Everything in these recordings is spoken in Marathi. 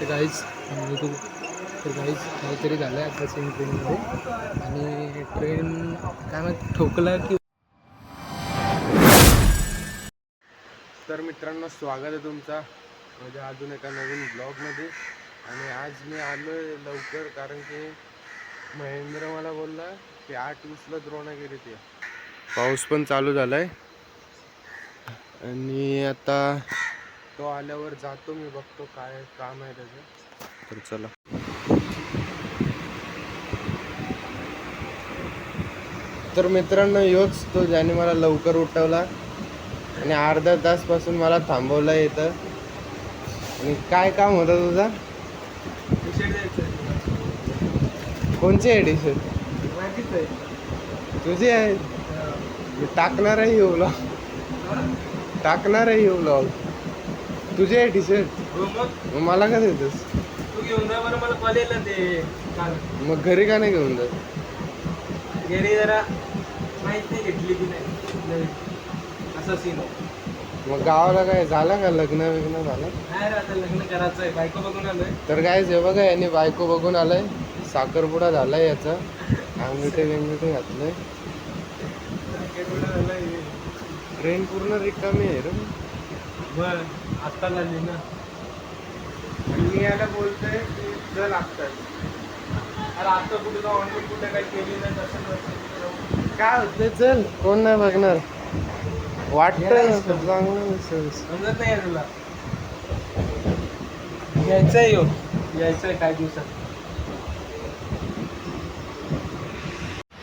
तर गाईज काहीतरी झालं आहे आता सेम ट्रेनमध्ये आणि ट्रेन काय माहिती ठोकलं की. तर मित्रांनो स्वागत आहे तुमचा माझ्या अजून एका नवीन ब्लॉगमध्ये. आणि आज मी आलो आहे लवकर कारण की महेंद्र मला बोलला की 8:20ला द्रोणागिरीत ये. पाऊस पण चालू झाला आहे आणि आता तो आल्यावर जातो मी बघतो काय काम आहे त्याचं. तर चला. तर मित्रांनो योच तो ज्याने मला लवकर उठवला आणि अर्धा तासपासून मला थांबवलं इथं. आणि काय काम होतं तुझा? कोणचे आहे टी शर्ट? तुझे आहे? मी टाकणार आहे येऊ ब्लॉग, टाकणार आहे येऊ ब्लॉग. तुझे आहे टी शर्ट? मग मला का देतोस? तू घेऊन जा बरं मला कॉलेजला ते. मग घरी का नाही घेऊन जात? घरी जरा माहित नाही घेतली की नाही नवीन असं सीन आहे. मग गावाला काय झालं का लग्न विग्न झालं? नाही रे आता लग्न करायचं आहे, बायको बघून आलोय. तर काय हे बघा याने बायको बघून आलंय, साखरपुडा झालाय याचा, अंगठे बिंगठे घातलंय. ट्रेन पूर्ण रिकामी आहे रे. बर आत्ता झाली ना. आणि मी याला बोलतोय की चल लागतात. अरे आता कुठे जाऊ ऑनलाईन कुठे काही केली नाही दर्शन काय होतंय चल, कोण नाही बघणार. वाटतं चांगलं समजत नाही तुला. यायचंय यायचंय काही दिवसात.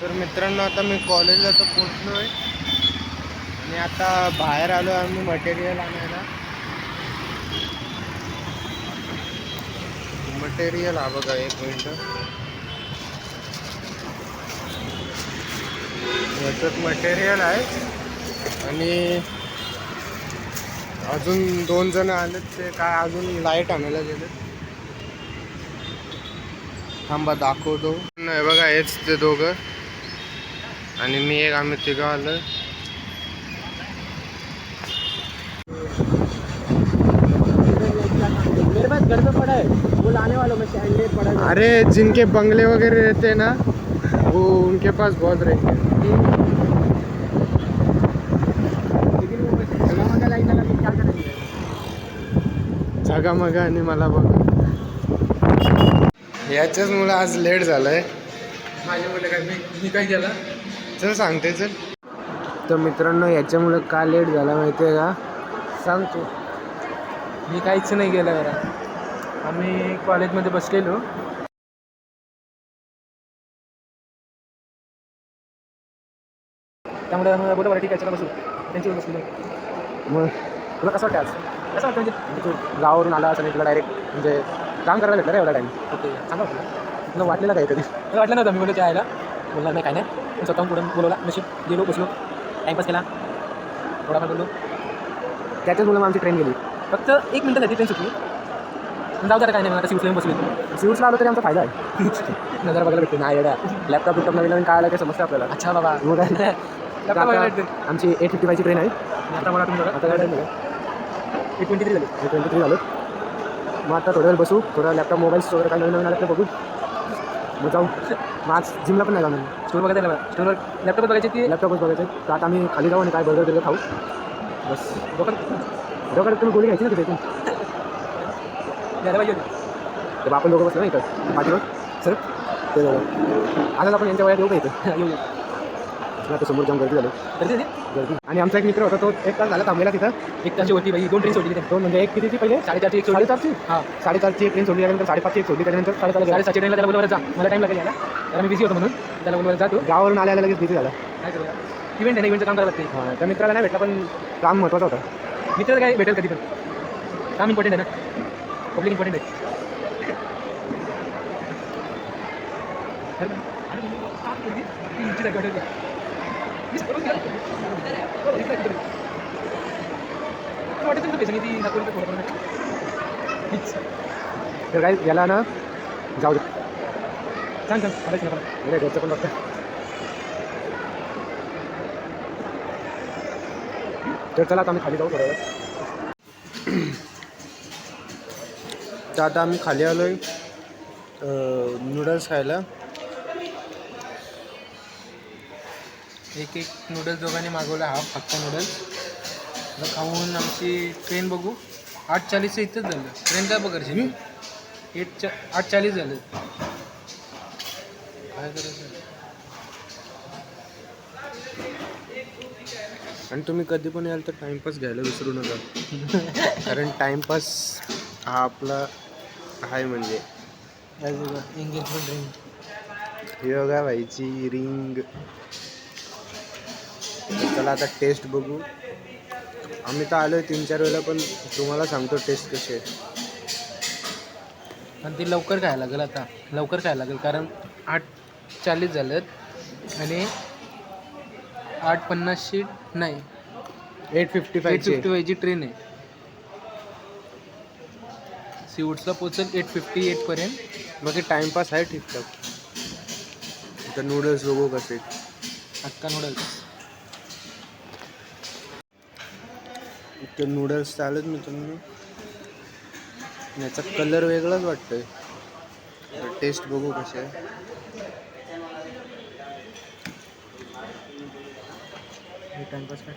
तर मित्रांनो आता मी कॉलेजला तर पोचलोय आणि आता बाहेर आलो आम्ही मटेरियल आणायला. मटेरियल हा बघा, एक मिनिट. याच्यात मटेरियल आहे आणि अजून 2 जण आलेत, ते काय अजून लाईट आणायला गेलेत. थांबा दाखवतो. नाही बघा हेच ते दोघं आणि मी एक, आम्ही तिघं आलोय. मेरे पास घर में पड़ा है, वो लाने वालों में सैंडल पड़ा है. अरे जिनके बंगले वगैरह रहते हैं ना, वो उनके पास बहुत रहेंगे. लेकिन वो जगह लाइन लगा के क्या करेंगे. झगामगा आणि मला बघा याच्याच मुलं आज लेट झालंय. माझ्या मुलं काय मी काय केलं. चल सांगते चल. तर मित्रांनो याच्यामुळे का लेट झाला माहिती आहे का? सांगतो. मी काहीच नाही केलं बरं. आम्ही कॉलेजमध्ये बसलेलो. त्यामुळे आम्ही बोललो बरं ठीक आहे चला बसू. त्यांच्यावर बसलो. मग तुला कसं वाटतं आज? कसं वाटतं म्हणजे तू गावावरून आला असं तुला डायरेक्ट म्हणजे काम करायला भेटलं रे एवढा टाईम. ओके चांगलं वाटलं. तुला वाटलेलं काय कधी? मला वाटलं नव्हतं. मी बोललो त्या यायला बोलणार नाही काय नाही. पण स्वतःहून पुढून बोलवला. नशीब गेलो बसलो टाईमपास केला थोडाफार बोललो. त्याच्याच मुलं आमची ट्रेन गेली. फक्त 1 मिनिटासाठी ट्रेन सुटली. जाऊ द्या काय नाही. आता शिवसेना बसली. शिवसला आलो तरी आमचा फायदा आहे. नजर बघायला भेटते नाही एवढ्या. लॅपटॉप नवीन नवीन काय आलं ते समजतं आपल्याला. अच्छा बाबा मग काय आमची 8:55ची ट्रेन आहे. आता मला तुम्ही आता काय टाईम 8:23 झाली. 8:23 झालं. मग आता थोड्या वेळ बसू, थोडा लॅपटॉप मोबाईल्स वगैरे काय नवीन नवीन आलं तर बघू. मग जाऊ. मग आज जिमला पण नाही जाणार. स्टोर बघायला नाही. स्टोरवर लॅपटॉपच बघायचे की लॅपटॉपच बघायचे. तर आता आम्ही खाली जाऊ आणि काय बर्गर खाऊ बस. डोक्यात तुम्ही गोळी घ्यायची ना तिथे पाहिजे होती. तर आपण दोघं बसलो ना इथं पाठीवर सर. ते आजच आपण यांच्या वयात येऊ का इथं येऊ. आता समोर जाऊन गर्दी झाली. गर्दी. आणि आमचा एक मित्र होता तो 1 तास झाला थांबलेला तिथं. 1 तासची होती बाई. 2 ट्रेन सोडली तिथे. 2 म्हणजे एक कितीची पहिले 4:30ची एक 4:30ची. हां 4:30ची एक ट्रेन सोडली. त्यानंतर 5:30ची एक सोडली. त्यानंतर 7:30ची ट्रेनला त्याला बोलवलं जा. मला टाईम लागेल यायला. तर मी बिझी होतो म्हणून त्याला बोलवलं जा. तू गावावरून आल्याला लगेच बिझी झाला. काय करूया इव्हेंट आहे ना. इव्हेंटचं काम करायला लागते. हां त्या मित्राला नाही भेटला पण काम महत्त्वाचं होतं. मित्र काय भेटेल कधी पण. काम इम्पॉर्टंट आहे ना. पब्लिक इम्पॉर्टंट आहे. तर काय याला ना जाऊ दे. सांग घरचं पण बघतं. तर चला आता आम्ही खाली जाऊ थोड्या वेळ. तर आता आम्ही खाली आलो आहे नूडल्स खायला. एक नूडल्स दोघांनी मागवला, हाफ फक्त नूडल्स. आता खाऊन आमची ट्रेन बघू. 8:40 इथंच झालं. ट्रेन काय बघायची? 8:40 झालं. काय करायचं. आणि तुम्ही कधी पण याल तर टाइमपास घ्यायला विसरू नका. कारण टाइमपास हा आपला आहे म्हणजे. Engagement ring. योगा व्हायची रिंग. चला आता टेस्ट बघू. आम्ही तर आलोय 3-4 वेळेला, पण तुम्हाला सांगतो टेस्ट कशी आहे. पण ती लवकर खायला लागेल आता. लवकर खायला लागेल कारण 8:40 झालेत आणि 8:50ची नाही 8:55ची ट्रेन आहे. सीवूड्सला पोचेल 8:58 पर्यंत. बाकी टाइमपास आहे ठीकठाक. आता नूडल्स बघू कसे. अक्का नूडल्स. ते नूडल्स चालत मित्रांनो. याचा कलर वेगळाच वाटतोय. टेस्ट बघू कसे आहे. टाइमपास काय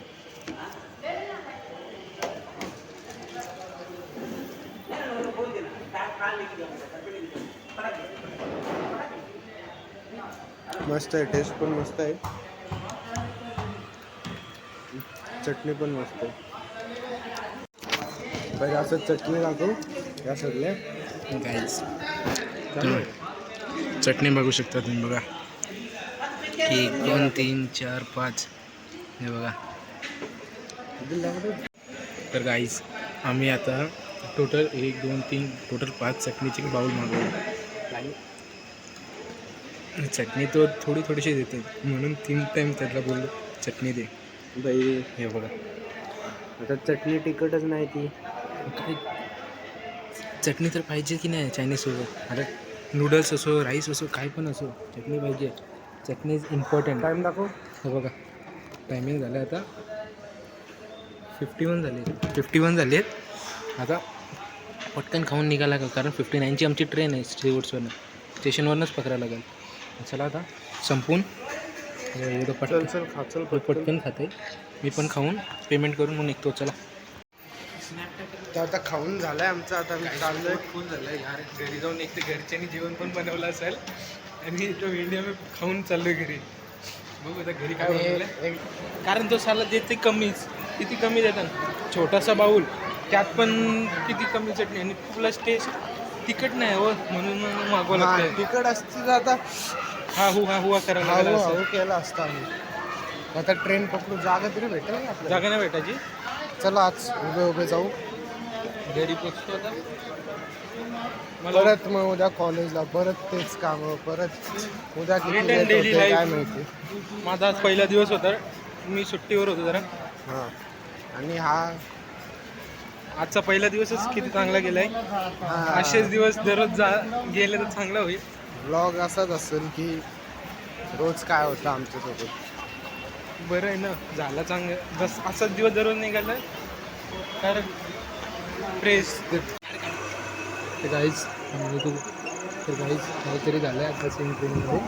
मस्त आहे. टेस्ट पण मस्त आहे. चटणी पण मस्त आहे. पहिले असं चटणी दाखव या सगळ्या गाईज. चटणी बघू शकता तुम्ही. बघा 1 2 3 4 5. हे बघा. तर गाईज आम्ही आता टोटल 1 2 3 टोटल 5 चटणीची बाउल मागवली. चटणी तो थोडीशी देते म्हणून 3 टाईम त्याला बोललो चटणी दे बाई. हे बघा. आता चटणी तिखटच नाही ती. काय चटणी तर पाहिजे की नाही चायनीजसोबत. आता नूडल्स असो राईस असो काय पण असो चटणी पाहिजे. चटणी इज इम्पॉर्टंट. टाईम दाखव. हे बघा टायमिंग झालं आता 51 झाले आहेत. आता पटकन खाऊन निघाला का कारण 59ची आमची ट्रेन आहे सीवूड्सवरनं. स्टेशनवरनंच पकडायला लागेल. चला आता संपून पटकन खाते. मी पण खाऊन पेमेंट करून मग निघतो. चला. तर आता खाऊन झालंय आमचं. आता मी चाललोय. खून झालं यार. घरी जाऊन एक तर घरच्यांनी जेवण पण बनवलं असेल आणि तो इंडिया मी खाऊन चाललोय घरी. बघू आता घरी काय बनवलं. कारण तो साला देते कमीच. किती कमी देतात. छोटासा बाऊल त्यात पण किती कमी चटणी आणि प्लस टेस्ट तिखट नाही हो म्हणून मागवावं लागतं. तिखट असती तर आता हा हुआ करायला लागला असं. हळू केला असता आम्ही. आता ट्रेन पकडू. जागा तरी भेटेल ना आपल्याला. जागा नाही भेटायची. चला आज उभे जाऊ. घरी पोचतो आता. परत मग उद्या कॉलेजला परत तेच काम. परत उद्या किती Return लेट daily होते life. काय माहिती. माझा आज पहिला दिवस होता. मी सुट्टीवर होतो जरा. हां. आणि हा आजचा पहिला दिवसच किती चांगला गेलाय. असेच दिवस दररोज गेले तर चांगलं होईल. ब्लॉग असाच असेल की रोज काय होतं आमच्यासोबत. बरं आहे ना. झालं चांगलं. बस असाच दिवस दररोज निघाला कारण फ्रेश. तर गाईज काहीतरी झालं आहे आता सेम ट्रेनमध्ये.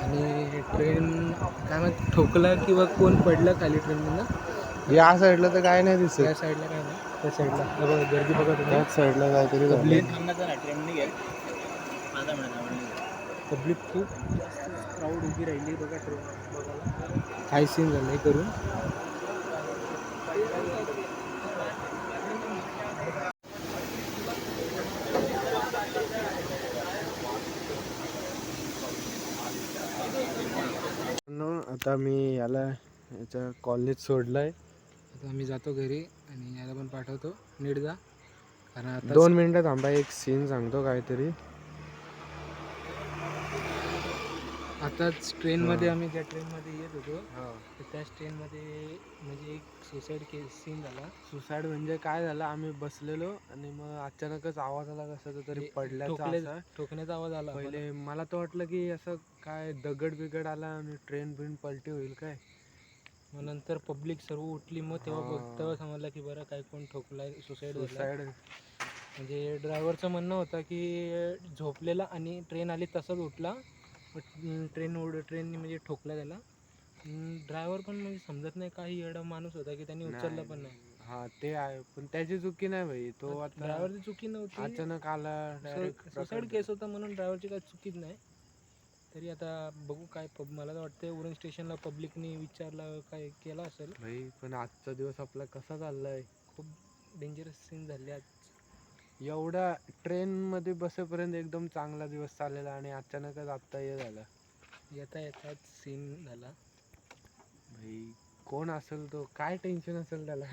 आणि ट्रेन काय माहिती ठोकला किंवा कोण पडलं खाली ट्रेनमधनं. या साईडला तर काय नाही दिसत. त्या साईडला काय नाही. त्या साईडला बघा गर्दी बघा तुम्ही. त्याच साईडला काहीतरी पब्लिक खूप जास्त क्राऊड उभी राहिली बघा ट्रेन बघायला. काय सीन झालं आहे करून. आता मी याचा कॉलेज सोडलाय. आता आम्ही जातो घरी आणि याला पण पाठवतो. नीट जा कारण आता 2 मिनिटं थांबा. एक सीन सांगतो काहीतरी. आताच ट्रेनमध्ये आम्ही ज्या ट्रेनमध्ये येत होतो हां. तर त्याच ट्रेनमध्ये म्हणजे एक सुसाईड केस सीन झाला. सुसाईड म्हणजे काय झालं. आम्ही बसलेलो आणि मग अचानकच आवाज आला कसा तरी पडल्याचा असा. ठोकण्याचा आवाज आला. पहिले मला तर वाटलं की असं काय दगड बिगड आला आणि ट्रेन पलटी होईल काय. मग नंतर पब्लिक सर्व उठली. मग तेव्हा समजलं की बरं काय कोण ठोकलाय. सुसाईड. म्हणजे ड्रायव्हरचं म्हणणं होतं की झोपलेला आणि ट्रेन आली तसंच उठला. ट्रेनने म्हणजे ठोकला त्याला. ड्रायव्हर पण म्हणजे समजत नाही, काही एवढा माणूस होता की त्यांनी उचललं पण नाही. हा ते आहे, पण त्याची चुकी नाही भाई. तो आता ड्रायव्हरची चुकी नव्हती, अचानक आला डायरेक्ट सुसाईड केस होता म्हणून ड्रायव्हरची काही चुकीच नाही. तरी आता बघू काय मला तर वाटतं उरण स्टेशनला पब्लिकनी विचारलं काय केलं असेल. भाई. पण आजचा दिवस आपला कसा चाललाय, खूप डेंजरस सीन झाले आज. एवढा ट्रेनमध्ये बसेपर्यंत एकदम चांगला दिवस चाललेला आणि अचानकच आत्ता हे झालं. येता येताच सीन झाला. भाई कोण असेल तो, काय टेन्शन असेल त्याला.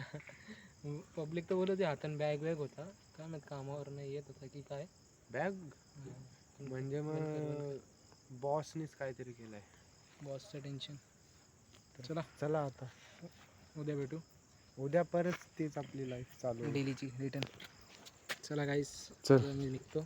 पब्लिक तर बोलत हातान बॅग होता, काय माहित कामावर नाही येत होता की काय. बॅग म्हणजे मग बॉसनीच काहीतरी केलंय. बॉसचं टेन्शन. चला चला आता उद्या भेटू. उद्या परत तीच आपली लाईफ चालू. डेलीची रिटर्न. चला गाईस, चल. मी निघतो.